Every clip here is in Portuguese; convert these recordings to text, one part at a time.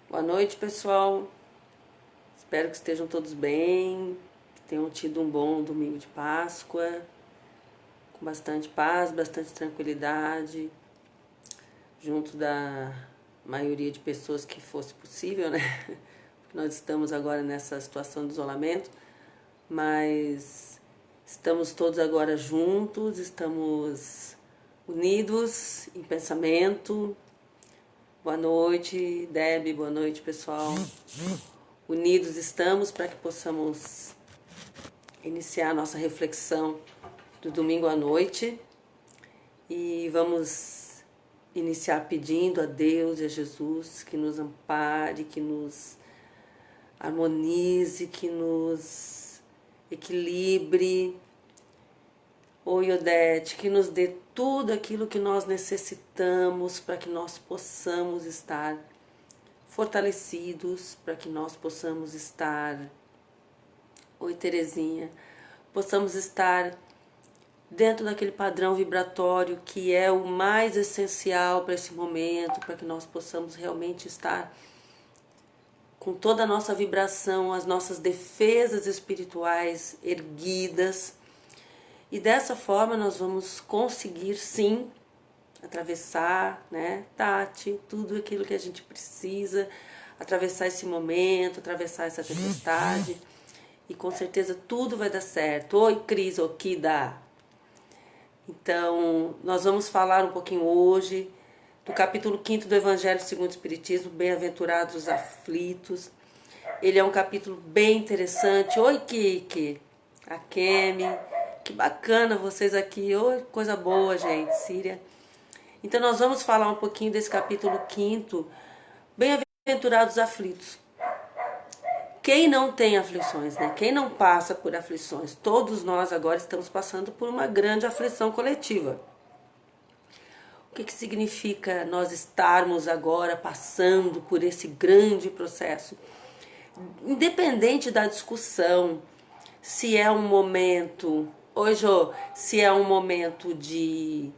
Boa noite, pessoal. Espero que estejam todos bem, que tenham tido um bom domingo de Páscoa, com bastante paz, bastante tranquilidade, junto da maioria de pessoas que fosse possível, né? Porque nós estamos agora nessa situação de isolamento, mas estamos todos agora juntos, estamos unidos em pensamento. Boa noite, Deb, boa noite, pessoal. Unidos estamos para que possamos iniciar a nossa reflexão do domingo à noite e vamos iniciar pedindo a Deus e a Jesus que nos ampare, que nos harmonize, que nos equilibre. Oi, Odete, que nos dê tudo aquilo que nós necessitamos para que nós possamos estar fortalecidos, para que nós possamos estar, oi Terezinha, possamos estar dentro daquele padrão vibratório que é o mais essencial para esse momento, para que nós possamos realmente estar com toda a nossa vibração, as nossas defesas espirituais erguidas. E dessa forma nós vamos conseguir sim atravessar, né, Tati, tudo aquilo que a gente precisa, atravessar esse momento, atravessar essa tempestade, e com certeza tudo vai dar certo. Oi, Cris Okida! Então, nós vamos falar um pouquinho hoje do capítulo 5º do Evangelho segundo o Espiritismo, Bem-aventurados os aflitos. Ele é um capítulo bem interessante. Oi, Kiki! A Kemi, que bacana vocês aqui. Oi, coisa boa, gente, Síria. Então nós vamos falar um pouquinho desse capítulo 5º, Bem-aventurados os aflitos. Quem não tem aflições, né? Quem não passa por aflições? Todos nós agora estamos passando por uma grande aflição coletiva. O que significa nós estarmos agora passando por esse grande processo? Independente da discussão, se é um momento... Oi, Jô, se é um momento de...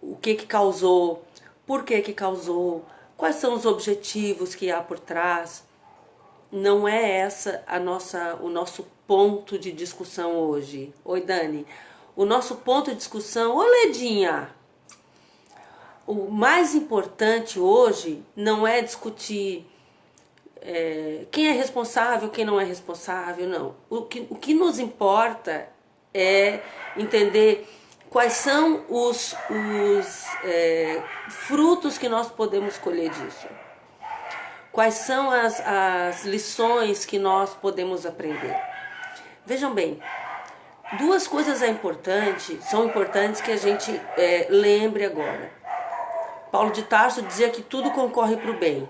o que causou, por que causou, quais são os objetivos que há por trás. Não é essa o nosso ponto de discussão hoje. Oi, Dani. O nosso ponto de discussão, ô Ledinha, o mais importante hoje não é discutir quem é responsável, quem não é responsável, não. O que nos importa é entender quais são os frutos que nós podemos colher disso. Quais são as lições que nós podemos aprender. Vejam bem, duas coisas são importantes que a gente lembre agora. Paulo de Tarso dizia que tudo concorre para o bem.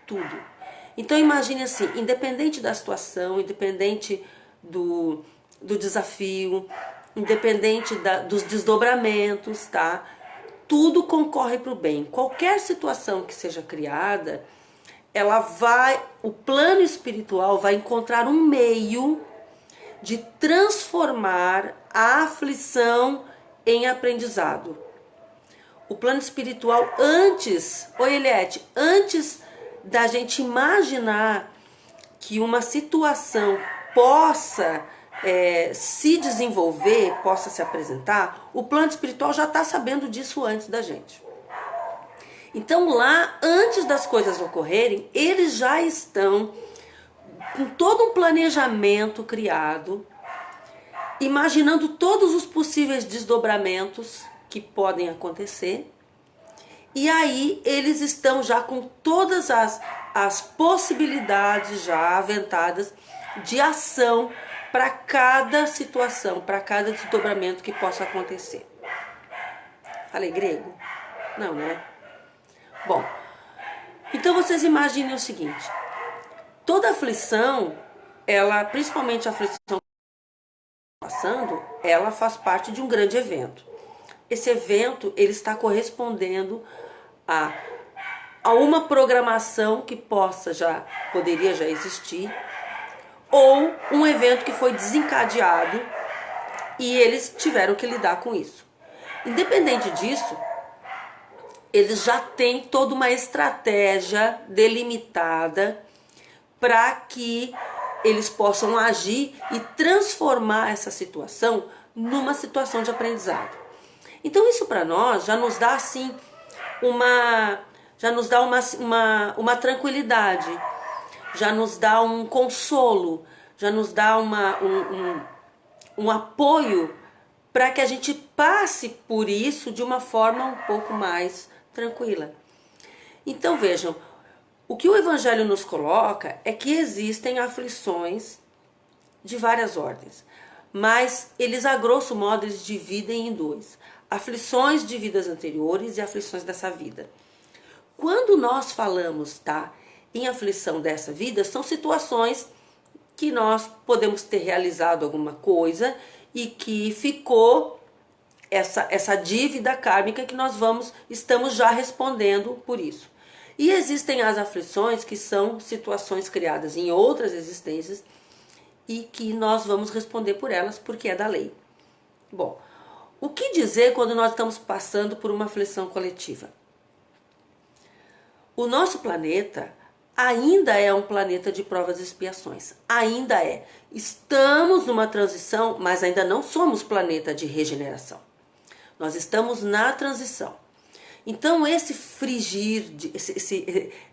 Tudo. Então imagine assim, independente da situação, independente do desafio, independente dos desdobramentos, tá? Tudo concorre para o bem. Qualquer situação que seja criada, o plano espiritual vai encontrar um meio de transformar a aflição em aprendizado. O plano espiritual antes da gente imaginar que uma situação possa se desenvolver, possa se apresentar, o plano espiritual já está sabendo disso antes da gente. Então lá, antes das coisas ocorrerem, eles já estão com todo um planejamento criado, imaginando todos os possíveis desdobramentos que podem acontecer, e aí eles estão já com todas as possibilidades já aventadas de ação para cada situação, para cada desdobramento que possa acontecer. Falei grego? Não, né? Bom, então vocês imaginem o seguinte, toda aflição, principalmente a aflição que está passando, ela faz parte de um grande evento. Esse evento, ele está correspondendo a uma programação que poderia já existir, ou um evento que foi desencadeado e eles tiveram que lidar com isso. Independente disso, eles já têm toda uma estratégia delimitada para que eles possam agir e transformar essa situação numa situação de aprendizado. Então isso para nós já nos dá assim uma tranquilidade, já nos dá um consolo, já nos dá um apoio para que a gente passe por isso de uma forma um pouco mais tranquila. Então vejam, o que o Evangelho nos coloca é que existem aflições de várias ordens, mas eles, a grosso modo, eles dividem em dois: aflições de vidas anteriores e aflições dessa vida. Quando nós falamos, em aflição dessa vida, são situações que nós podemos ter realizado alguma coisa e que ficou essa dívida kármica que nós estamos já respondendo por isso. E existem as aflições que são situações criadas em outras existências e que nós vamos responder por elas porque é da lei. Bom, o que dizer quando nós estamos passando por uma aflição coletiva? O nosso planeta ainda é um planeta de provas e expiações. Ainda é. Estamos numa transição, mas ainda não somos planeta de regeneração. Nós estamos na transição. Então esse frigir,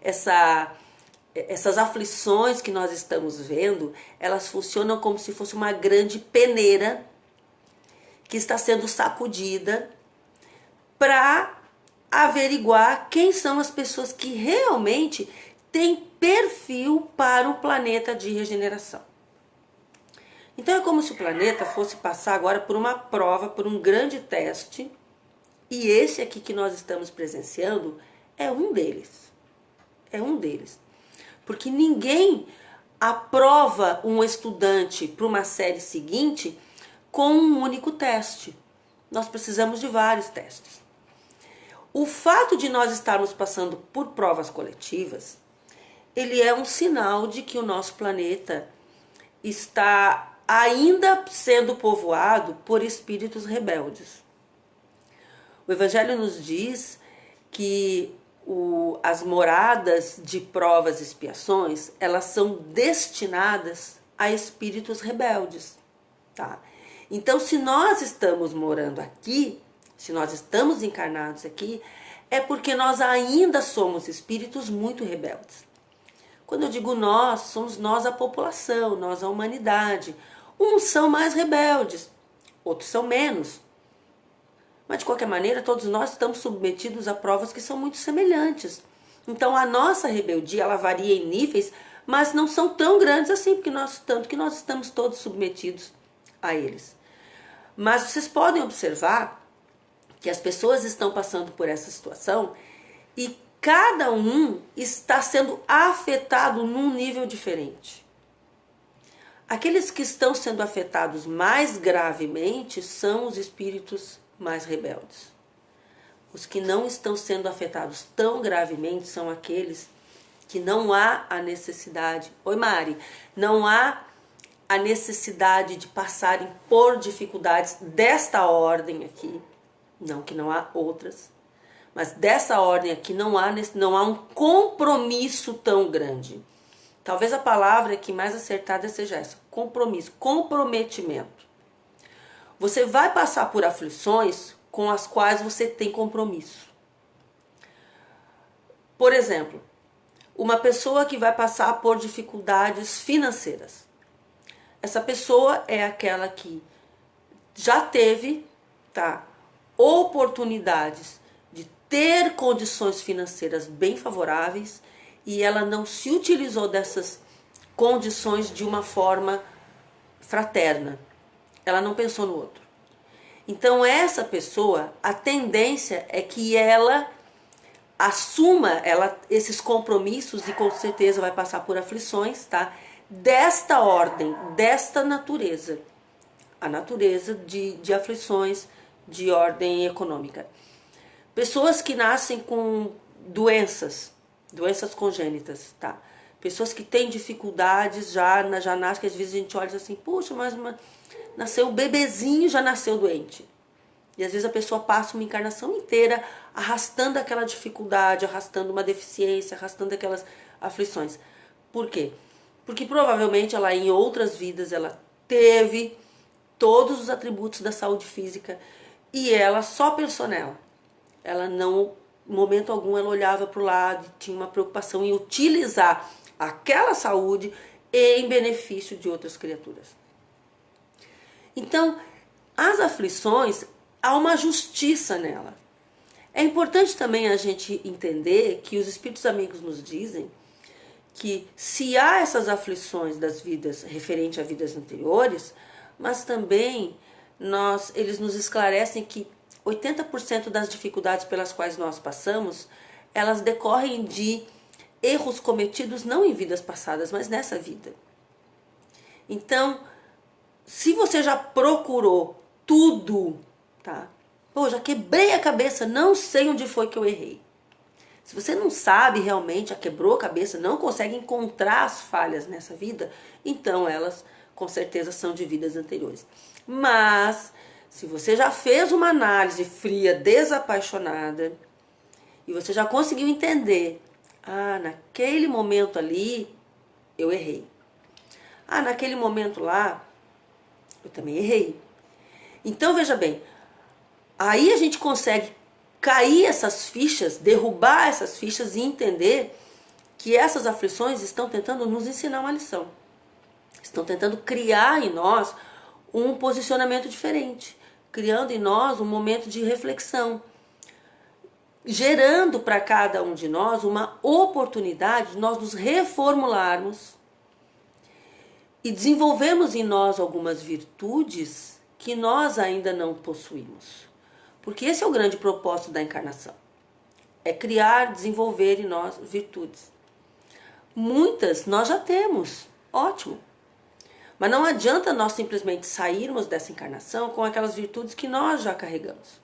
essas aflições que nós estamos vendo, elas funcionam como se fosse uma grande peneira que está sendo sacudida para averiguar quem são as pessoas que realmente têm perfil para o planeta de regeneração. Então é como se o planeta fosse passar agora por uma prova, por um grande teste, e esse aqui que nós estamos presenciando é um deles. É um deles. Porque ninguém aprova um estudante para uma série seguinte com um único teste. Nós precisamos de vários testes. O fato de nós estarmos passando por provas coletivas, ele é um sinal de que o nosso planeta está ainda sendo povoado por espíritos rebeldes. O Evangelho nos diz que as moradas de provas e expiações, elas são destinadas a espíritos rebeldes, Então, se nós estamos morando aqui, se nós estamos encarnados aqui, é porque nós ainda somos espíritos muito rebeldes. Quando eu digo nós, somos nós a população, nós a humanidade. Uns são mais rebeldes, outros são menos. Mas de qualquer maneira, todos nós estamos submetidos a provas que são muito semelhantes. Então a nossa rebeldia, ela varia em níveis, mas não são tão grandes assim, tanto que nós estamos todos submetidos a eles. Mas vocês podem observar que as pessoas estão passando por essa situação e cada um está sendo afetado num nível diferente. Aqueles que estão sendo afetados mais gravemente são os espíritos mais rebeldes. Os que não estão sendo afetados tão gravemente são aqueles que não há a necessidade. Oi, Mari. Não há a necessidade de passarem por dificuldades desta ordem aqui. Não que não há outras, mas dessa ordem aqui não há um compromisso tão grande. Talvez a palavra que mais acertada seja essa: compromisso, comprometimento. Você vai passar por aflições com as quais você tem compromisso. Por exemplo, uma pessoa que vai passar por dificuldades financeiras. Essa pessoa é aquela que já teve, oportunidades de ter condições financeiras bem favoráveis e ela não se utilizou dessas condições de uma forma fraterna. Ela não pensou no outro. Então essa pessoa, a tendência é que ela assuma esses compromissos e com certeza vai passar por aflições, desta ordem, desta natureza. A natureza de aflições de ordem econômica. Pessoas que nascem com doenças congênitas, Pessoas que têm dificuldades, já nascem, que às vezes a gente olha assim, puxa, mas nasceu o bebezinho, já nasceu doente. E às vezes a pessoa passa uma encarnação inteira arrastando aquela dificuldade, arrastando uma deficiência, arrastando aquelas aflições. Por quê? Porque provavelmente ela em outras vidas ela teve todos os atributos da saúde física e ela só pensou nela. Ela não, em momento algum, ela olhava para o lado, tinha uma preocupação em utilizar aquela saúde em benefício de outras criaturas. Então, as aflições, há uma justiça nela. É importante também a gente entender que os espíritos amigos nos dizem que se há essas aflições das vidas referente a vidas anteriores, mas também eles nos esclarecem que 80% das dificuldades pelas quais nós passamos, elas decorrem de erros cometidos não em vidas passadas, mas nessa vida. Então, se você já procurou tudo, tá? Pô, já quebrei a cabeça, não sei onde foi que eu errei. Se você não sabe realmente, já quebrou a cabeça, não consegue encontrar as falhas nessa vida, então elas com certeza são de vidas anteriores. Mas, se você já fez uma análise fria, desapaixonada, e você já conseguiu entender, naquele momento ali, eu errei. Naquele momento lá, eu também errei. Então, veja bem, aí a gente consegue cair essas fichas, derrubar essas fichas e entender que essas aflições estão tentando nos ensinar uma lição. Estão tentando criar em nós um posicionamento diferente, criando em nós um momento de reflexão, gerando para cada um de nós uma oportunidade de nós nos reformularmos e desenvolvermos em nós algumas virtudes que nós ainda não possuímos. Porque esse é o grande propósito da encarnação. É criar, desenvolver em nós virtudes. Muitas nós já temos, ótimo. Mas não adianta nós simplesmente sairmos dessa encarnação com aquelas virtudes que nós já carregamos.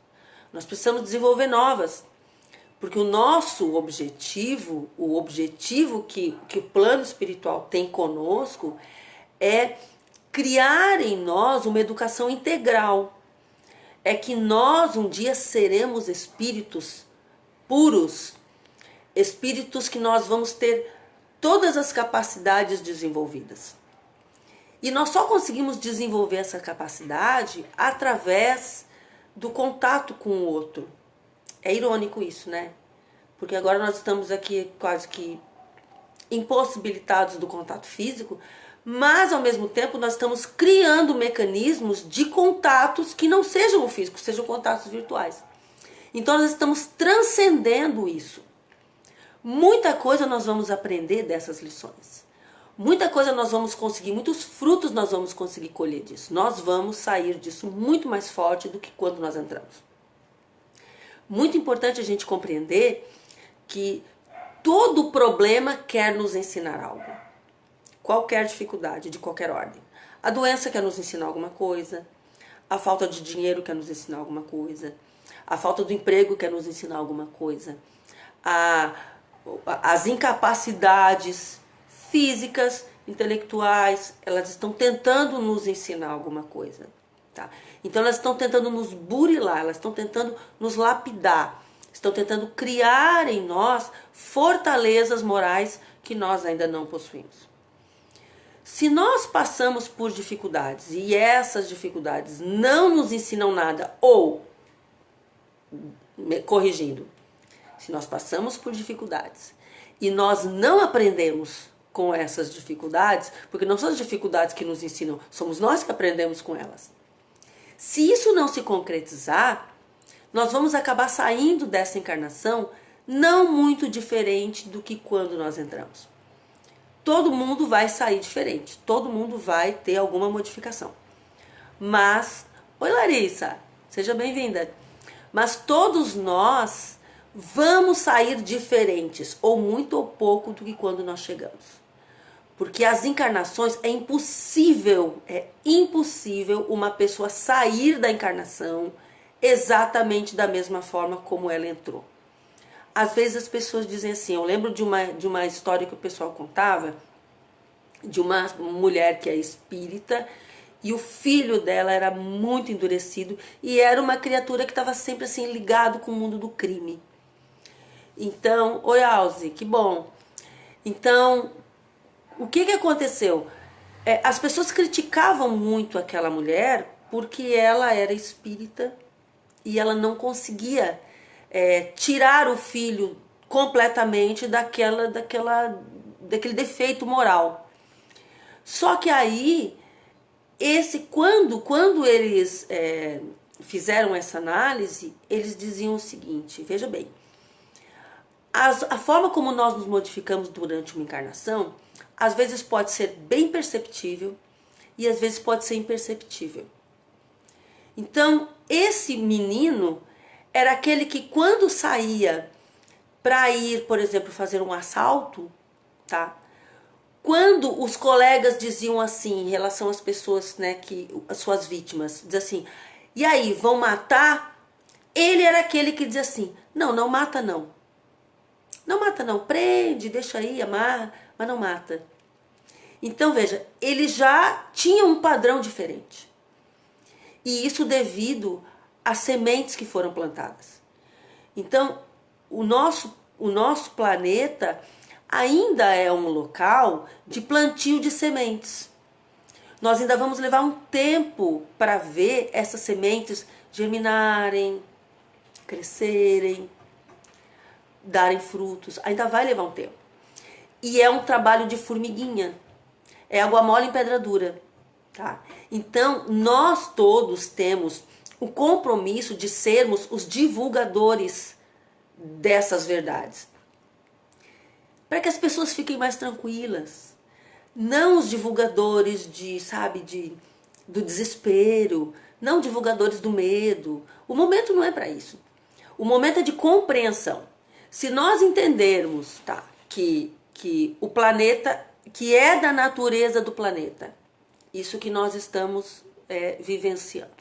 Nós precisamos desenvolver novas. Porque o nosso objetivo, o objetivo que o plano espiritual tem conosco, é criar em nós uma educação integral. É que nós um dia seremos espíritos puros, espíritos que nós vamos ter todas as capacidades desenvolvidas. E nós só conseguimos desenvolver essa capacidade através do contato com o outro. É irônico isso, né? Porque agora nós estamos aqui quase que impossibilitados do contato físico, mas ao mesmo tempo nós estamos criando mecanismos de contatos que não sejam físicos, sejam contatos virtuais. Então nós estamos transcendendo isso. Muita coisa nós vamos aprender dessas lições. Muita coisa nós vamos conseguir, muitos frutos nós vamos conseguir colher disso. Nós vamos sair disso muito mais forte do que quando nós entramos. Muito importante a gente compreender que todo problema quer nos ensinar algo. Qualquer dificuldade, de qualquer ordem. A doença quer nos ensinar alguma coisa. A falta de dinheiro quer nos ensinar alguma coisa. A falta do emprego quer nos ensinar alguma coisa. As incapacidades físicas, intelectuais, elas estão tentando nos ensinar alguma coisa. Tá? Então elas estão tentando nos burilar, elas estão tentando nos lapidar. Estão tentando criar em nós fortalezas morais que nós ainda não possuímos. Se nós passamos por dificuldades e essas dificuldades não nos ensinam nada, ou, corrigindo, se nós passamos por dificuldades e nós não aprendemos com essas dificuldades, porque não são as dificuldades que nos ensinam, somos nós que aprendemos com elas. Se isso não se concretizar, nós vamos acabar saindo dessa encarnação não muito diferente do que quando nós entramos. Todo mundo vai sair diferente, todo mundo vai ter alguma modificação. Mas, oi Larissa, seja bem-vinda. Mas todos nós vamos sair diferentes, ou muito ou pouco do que quando nós chegamos. Porque as encarnações é impossível uma pessoa sair da encarnação exatamente da mesma forma como ela entrou. Às vezes as pessoas dizem assim, eu lembro de uma história que o pessoal contava, de uma mulher que é espírita E o filho dela era muito endurecido e era uma criatura que estava sempre assim ligado com o mundo do crime. Então, oi Alzi, que bom. Então, o que que aconteceu? As pessoas criticavam muito aquela mulher porque ela era espírita e ela não conseguia tirar o filho completamente daquele defeito moral. Só que aí, quando eles fizeram essa análise, eles diziam o seguinte, veja bem, a forma como nós nos modificamos durante uma encarnação, às vezes pode ser bem perceptível e às vezes pode ser imperceptível. Então, esse menino era aquele que quando saía para ir, por exemplo, fazer um assalto, tá? Quando os colegas diziam assim, em relação às pessoas, né, as suas vítimas, diz assim, e aí, vão matar? Ele era aquele que dizia assim, não, não mata não. Não mata não, prende, deixa aí, amarra, mas não mata. Então, veja, ele já tinha um padrão diferente. E isso devido às sementes que foram plantadas. Então, o nosso planeta ainda é um local de plantio de sementes. Nós ainda vamos levar um tempo para ver essas sementes germinarem, crescerem, darem frutos. Ainda vai levar um tempo. E é um trabalho de formiguinha. É água mole em pedra dura. Tá? Então, nós todos temos o compromisso de sermos os divulgadores dessas verdades. Para que as pessoas fiquem mais tranquilas. Não os divulgadores do desespero, não divulgadores do medo. O momento não é para isso. O momento é de compreensão. Se nós entendermos, tá, que o planeta, que é da natureza do planeta, isso que nós estamos vivenciando,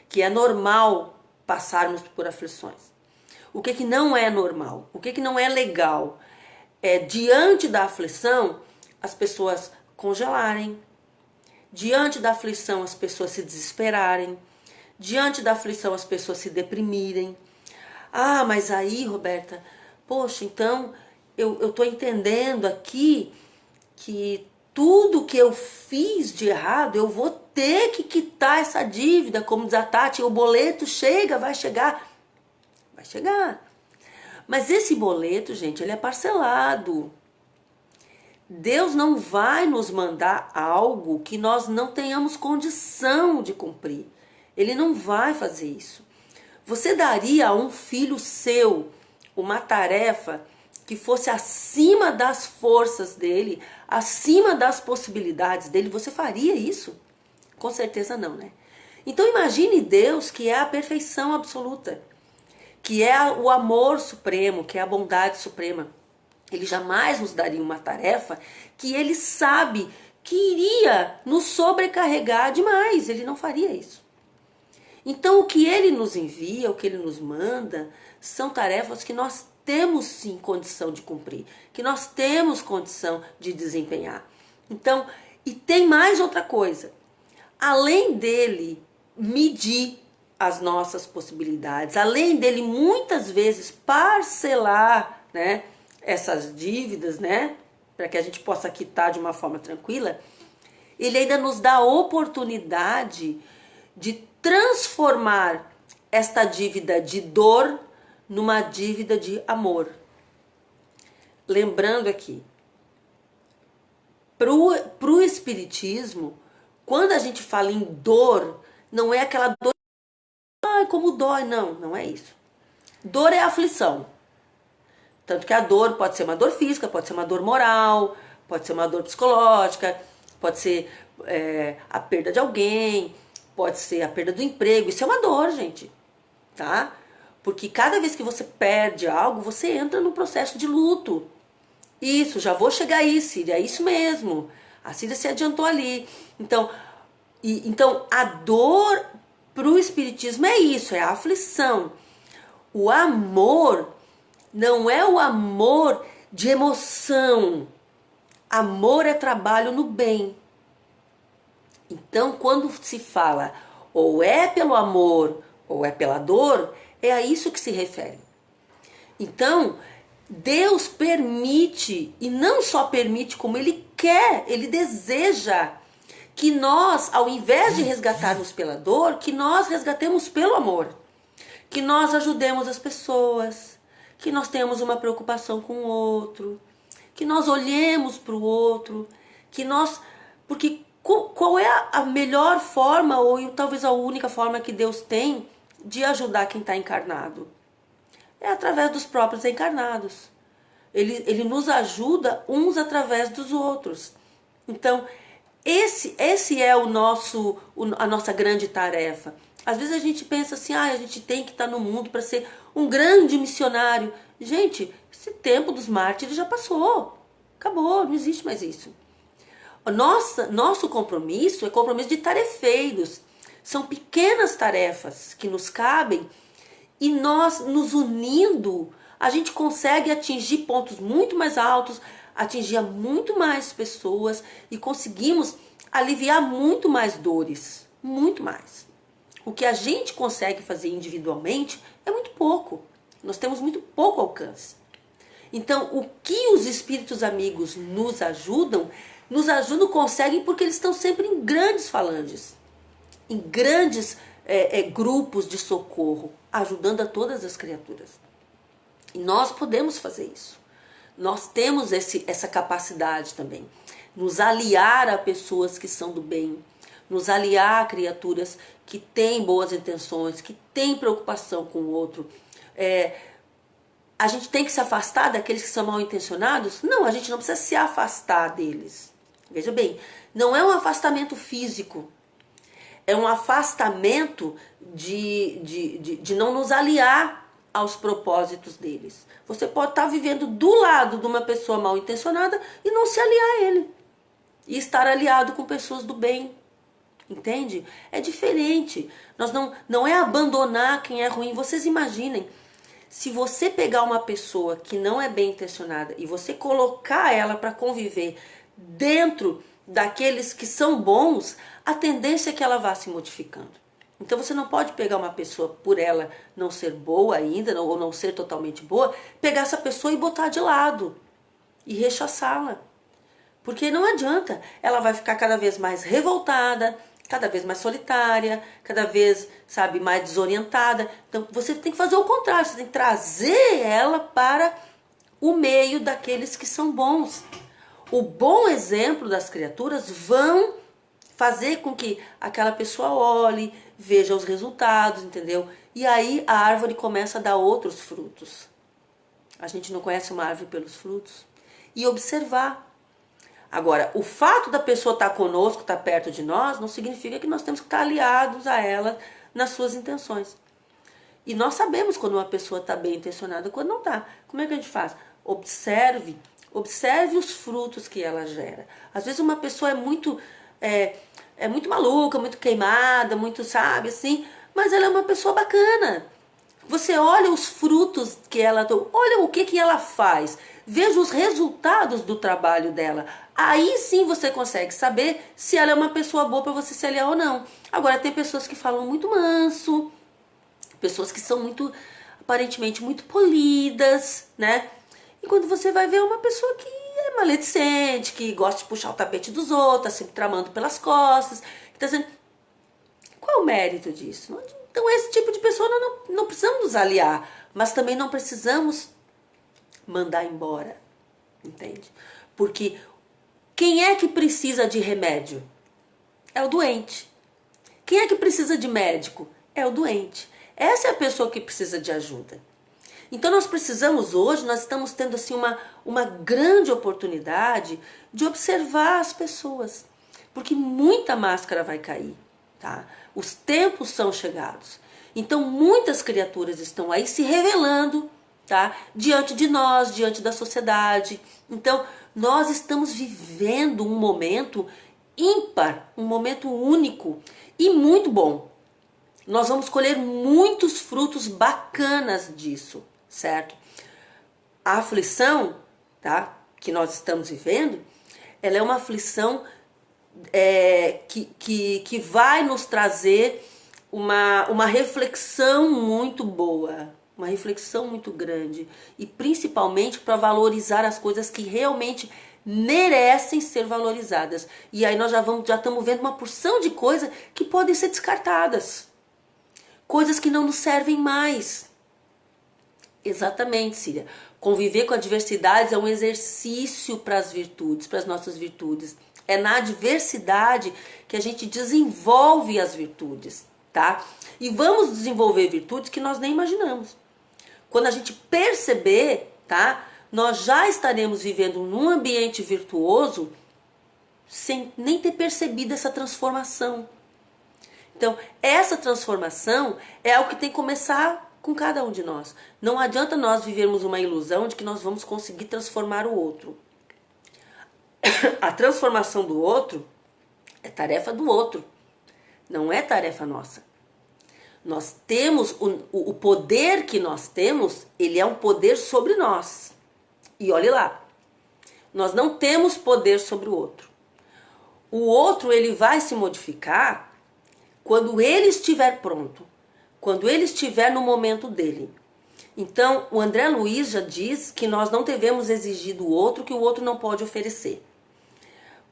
que é normal passarmos por aflições. O que não é normal? O que não é legal? Diante da aflição, as pessoas congelarem. Diante da aflição, as pessoas se desesperarem. Diante da aflição, as pessoas se deprimirem. Ah, mas aí, Roberta, poxa, então eu estou entendendo aqui que tudo que eu fiz de errado, eu vou ter que quitar essa dívida, como diz a Tati, o boleto chega, vai chegar. Vai chegar. Mas esse boleto, gente, ele é parcelado. Deus não vai nos mandar algo que nós não tenhamos condição de cumprir. Ele não vai fazer isso. Você daria a um filho seu uma tarefa que fosse acima das forças dele, acima das possibilidades dele? Você faria isso? Com certeza não, né? Então imagine Deus, que é a perfeição absoluta, que é o amor supremo, que é a bondade suprema. Ele jamais nos daria uma tarefa que ele sabe que iria nos sobrecarregar demais. Ele não faria isso. Então, o que ele nos envia, o que ele nos manda, são tarefas que nós temos sim condição de cumprir, que nós temos condição de desempenhar. Então, e tem mais outra coisa. Além dele medir as nossas possibilidades, além dele muitas vezes parcelar, né, essas dívidas, né, para que a gente possa quitar de uma forma tranquila, ele ainda nos dá a oportunidade de transformar esta dívida de dor numa dívida de amor. Lembrando aqui, pro espiritismo, quando a gente fala em dor, não é aquela dor, ai, como dói, não é isso. Dor é aflição. Tanto que a dor pode ser uma dor física, pode ser uma dor moral, pode ser uma dor psicológica, pode ser a perda de alguém, pode ser a perda do emprego. Isso é uma dor, gente, tá? Porque cada vez que você perde algo, você entra num processo de luto. Isso, já vou chegar aí, Síria, é isso mesmo. A Síria se adiantou ali. Então a dor pro espiritismo é isso, é a aflição. O amor não é o amor de emoção. Amor é trabalho no bem. Então, quando se fala ou é pelo amor ou é pela dor, é a isso que se refere. Então, Deus permite, e não só permite, como Ele quer, Ele deseja que nós, ao invés de resgatarmos pela dor, que nós resgatemos pelo amor. Que nós ajudemos as pessoas, que nós tenhamos uma preocupação com o outro, que nós olhemos para o outro, que nós... Porque qual é a melhor forma, ou talvez a única forma que Deus tem de ajudar quem está encarnado? É através dos próprios encarnados. Ele nos ajuda uns através dos outros. Então, esse é a nossa grande tarefa. Às vezes a gente pensa assim, a gente tem que estar no mundo para ser um grande missionário. Gente, esse tempo dos mártires já passou. Acabou, não existe mais isso. Nosso compromisso é compromisso de tarefeiros. São pequenas tarefas que nos cabem e nós, nos unindo, a gente consegue atingir pontos muito mais altos, atingir muito mais pessoas e conseguimos aliviar muito mais dores, muito mais. O que a gente consegue fazer individualmente é muito pouco. Nós temos muito pouco alcance. Então, o que os espíritos amigos nos ajudam, conseguem porque eles estão sempre em grandes falanges, em grandes grupos de socorro, ajudando a todas as criaturas. E nós podemos fazer isso. Nós temos essa capacidade também. Nos aliar a pessoas que são do bem, nos aliar a criaturas que têm boas intenções, que têm preocupação com o outro. A gente tem que se afastar daqueles que são mal intencionados? Não, a gente não precisa se afastar deles. Veja bem, não é um afastamento físico. É um afastamento de não nos aliar aos propósitos deles. Você pode estar vivendo do lado de uma pessoa mal intencionada e não se aliar a ele. E estar aliado com pessoas do bem. Entende? É diferente. Não é abandonar quem é ruim. Vocês imaginem, se você pegar uma pessoa que não é bem intencionada e você colocar ela para conviver dentro daqueles que são bons, a tendência é que ela vá se modificando. Então você não pode pegar uma pessoa por ela não ser boa ainda, ou não ser totalmente boa, pegar essa pessoa e botar de lado e rechaçá-la. Porque não adianta, ela vai ficar cada vez mais revoltada, cada vez mais solitária, cada vez, mais desorientada. Então você tem que fazer o contrário, você tem que trazer ela para o meio daqueles que são bons. O bom exemplo das criaturas vão fazer com que aquela pessoa olhe, veja os resultados, entendeu? E aí a árvore começa a dar outros frutos. A gente não conhece uma árvore pelos frutos. E observar. Agora, o fato da pessoa estar conosco, estar perto de nós, não significa que nós temos que estar aliados a ela nas suas intenções. E nós sabemos quando uma pessoa está bem intencionada, quando não está. Como é que a gente faz? Observe os frutos que ela gera. Às vezes uma pessoa é muito maluca, muito queimada, muito, assim, mas ela é uma pessoa bacana. Você olha os frutos que ela... Olha o que ela faz. Veja os resultados do trabalho dela. Aí sim você consegue saber se ela é uma pessoa boa para você se aliar ou não. Agora, tem pessoas que falam muito manso, pessoas que são aparentemente muito polidas, né? E quando você vai ver uma pessoa que é maledicente, que gosta de puxar o tapete dos outros, tá sempre tramando pelas costas, que tá dizendo... Qual é o mérito disso? Então, esse tipo de pessoa nós não precisamos nos aliar, mas também não precisamos mandar embora, entende? Porque quem é que precisa de remédio? É o doente. Quem é que precisa de médico? É o doente. Essa é a pessoa que precisa de ajuda. Então nós precisamos hoje, nós estamos tendo assim uma grande oportunidade de observar as pessoas. Porque muita máscara vai cair, tá? Os tempos são chegados. Então muitas criaturas estão aí se revelando, tá? Diante de nós, diante da sociedade. Então nós estamos vivendo um momento ímpar, um momento único e muito bom. Nós vamos colher muitos frutos bacanas disso, certo? A aflição, tá, que nós estamos vivendo, ela é uma aflição que vai nos trazer uma reflexão muito boa, uma reflexão muito grande, e principalmente para valorizar as coisas que realmente merecem ser valorizadas. E aí nós já estamos vendo uma porção de coisas que podem ser descartadas, coisas que não nos servem mais. Exatamente, Cília. Conviver com adversidades é um exercício para as virtudes, para as nossas virtudes. É na adversidade que a gente desenvolve as virtudes, tá? E vamos desenvolver virtudes que nós nem imaginamos. Quando a gente perceber, tá? Nós já estaremos vivendo num ambiente virtuoso sem nem ter percebido essa transformação. Então, essa transformação é algo que tem que começar com cada um de nós. Não adianta nós vivermos uma ilusão de que nós vamos conseguir transformar o outro. A transformação do outro é tarefa do outro, não é tarefa nossa. Nós temos o poder que nós temos, ele é um poder sobre nós. E olhe lá, nós não temos poder sobre o outro. O outro, ele vai se modificar quando ele estiver pronto, quando ele estiver no momento dele. Então, o André Luiz já diz que nós não devemos exigir do outro que o outro não pode oferecer.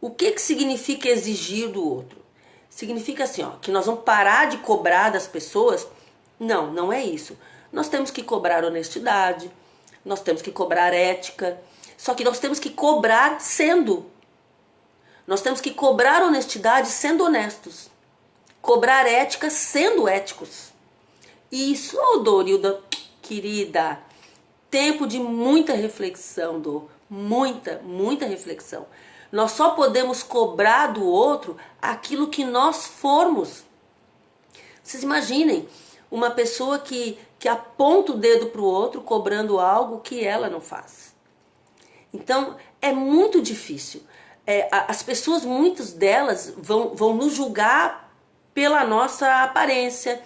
O que significa exigir do outro? Significa assim, ó, que nós vamos parar de cobrar das pessoas? Não, não é isso. Nós temos que cobrar honestidade, nós temos que cobrar ética, só que nós temos que cobrar sendo. Nós temos que cobrar honestidade sendo honestos. Cobrar ética sendo éticos. Isso, Dorilda, querida, tempo de muita reflexão, muita reflexão. Nós só podemos cobrar do outro aquilo que nós formos. Vocês imaginem uma pessoa que aponta o dedo para o outro cobrando algo que ela não faz. Então, é muito difícil. As pessoas, muitas delas, vão nos julgar pela nossa aparência,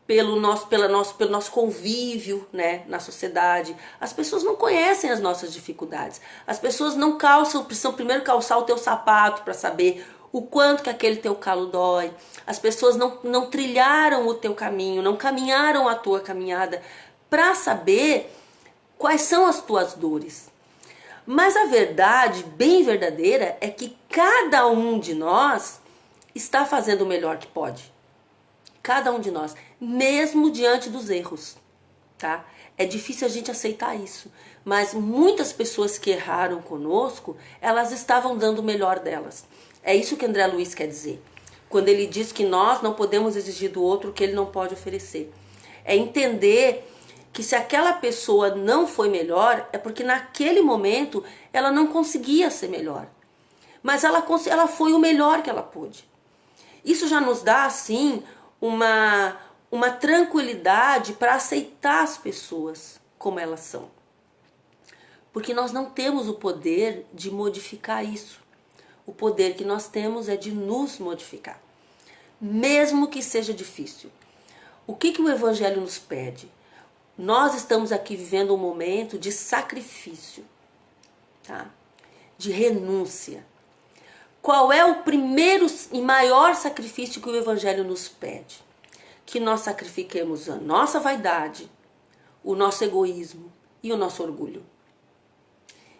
pelo nosso convívio, né, na sociedade. As pessoas não conhecem as nossas dificuldades. As pessoas não precisam primeiro calçar o teu sapato para saber o quanto que aquele teu calo dói. As pessoas não trilharam o teu caminho, não caminharam a tua caminhada para saber quais são as tuas dores. Mas a verdade, bem verdadeira, é que cada um de nós está fazendo o melhor que pode. Cada um de nós, mesmo diante dos erros, tá? É difícil a gente aceitar isso, mas muitas pessoas que erraram conosco, elas estavam dando o melhor delas. É isso que André Luiz quer dizer, quando ele diz que nós não podemos exigir do outro o que ele não pode oferecer. É entender que se aquela pessoa não foi melhor, é porque naquele momento ela não conseguia ser melhor. Mas ela foi o melhor que ela pôde. Isso já nos dá, assim, uma tranquilidade para aceitar as pessoas como elas são. Porque nós não temos o poder de modificar isso. O poder que nós temos é de nos modificar. Mesmo que seja difícil. O que o Evangelho nos pede? Nós estamos aqui vivendo um momento de sacrifício, tá? De renúncia. Qual é o primeiro e maior sacrifício que o Evangelho nos pede? Que nós sacrifiquemos a nossa vaidade, o nosso egoísmo e o nosso orgulho.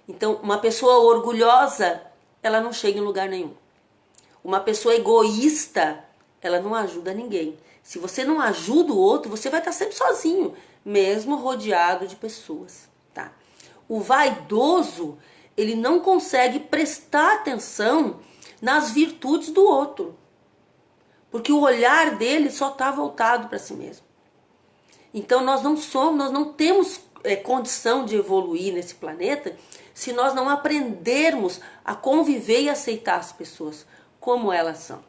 Então, uma pessoa orgulhosa, ela não chega em lugar nenhum. Uma pessoa egoísta, ela não ajuda ninguém. Se você não ajuda o outro, você vai estar sempre sozinho, mesmo rodeado de pessoas, tá? O vaidoso, ele não consegue prestar atenção nas virtudes do outro, porque o olhar dele só está voltado para si mesmo. Então nós não temos condição de evoluir nesse planeta se nós não aprendermos a conviver e aceitar as pessoas como elas são.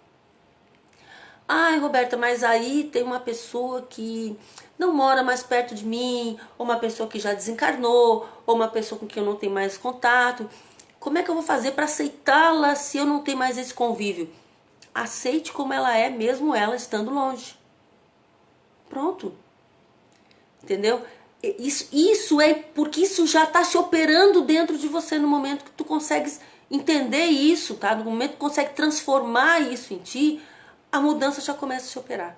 Ai, Roberta, mas aí tem uma pessoa que não mora mais perto de mim, ou uma pessoa que já desencarnou, ou uma pessoa com quem eu não tenho mais contato. Como é que eu vou fazer para aceitá-la se eu não tenho mais esse convívio? Aceite como ela é, mesmo ela estando longe. Pronto. Entendeu? Isso é porque isso já está se operando dentro de você no momento que tu consegues entender isso, tá? No momento que consegue transformar isso em ti, a mudança já começa a se operar.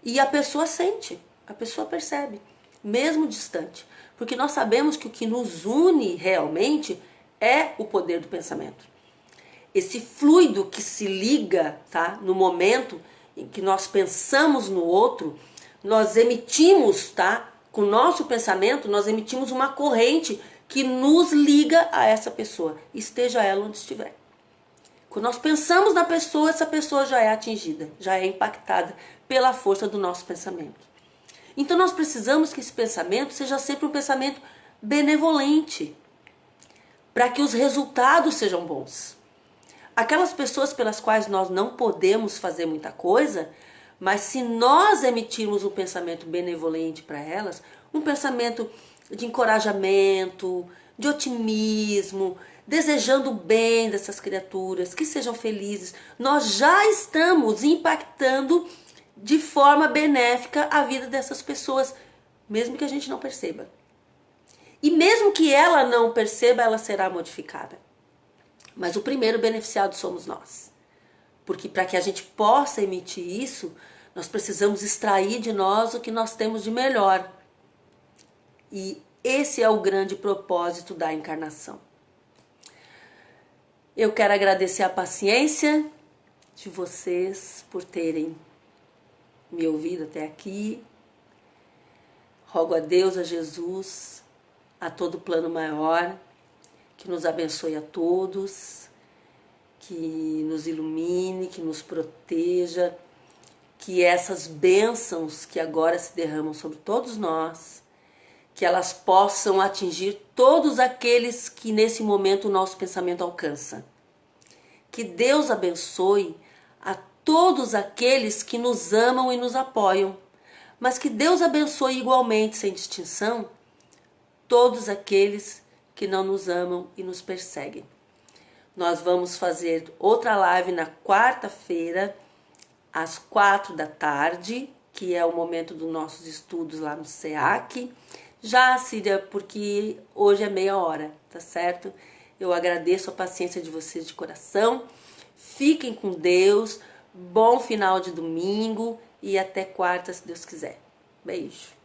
E a pessoa sente, a pessoa percebe, mesmo distante. Porque nós sabemos que o que nos une realmente é o poder do pensamento. Esse fluido que se liga, tá? No momento em que nós pensamos no outro, nós emitimos, tá? Com o nosso pensamento, nós emitimos uma corrente que nos liga a essa pessoa, esteja ela onde estiver. Quando nós pensamos na pessoa, essa pessoa já é atingida, já é impactada pela força do nosso pensamento. Então nós precisamos que esse pensamento seja sempre um pensamento benevolente, para que os resultados sejam bons. Aquelas pessoas pelas quais nós não podemos fazer muita coisa, mas se nós emitirmos um pensamento benevolente para elas, um pensamento de encorajamento, de otimismo, desejando o bem dessas criaturas, que sejam felizes, nós já estamos impactando de forma benéfica a vida dessas pessoas, mesmo que a gente não perceba. E mesmo que ela não perceba, ela será modificada. Mas o primeiro beneficiado somos nós. Porque para que a gente possa emitir isso, nós precisamos extrair de nós o que nós temos de melhor. E esse é o grande propósito da encarnação. Eu quero agradecer a paciência de vocês por terem me ouvido até aqui. Rogo a Deus, a Jesus, a todo o plano maior, que nos abençoe a todos, que nos ilumine, que nos proteja, que essas bênçãos que agora se derramam sobre todos nós, que elas possam atingir todos aqueles que nesse momento o nosso pensamento alcança. Que Deus abençoe a todos aqueles que nos amam e nos apoiam, mas que Deus abençoe igualmente, sem distinção, todos aqueles que não nos amam e nos perseguem. Nós vamos fazer outra live na quarta-feira, às 16h, que é o momento dos nossos estudos lá no SEAC. Já, Síria, porque hoje é meia hora, tá certo? Eu agradeço a paciência de vocês de coração. Fiquem com Deus. Bom final de domingo e até quarta, se Deus quiser. Beijo.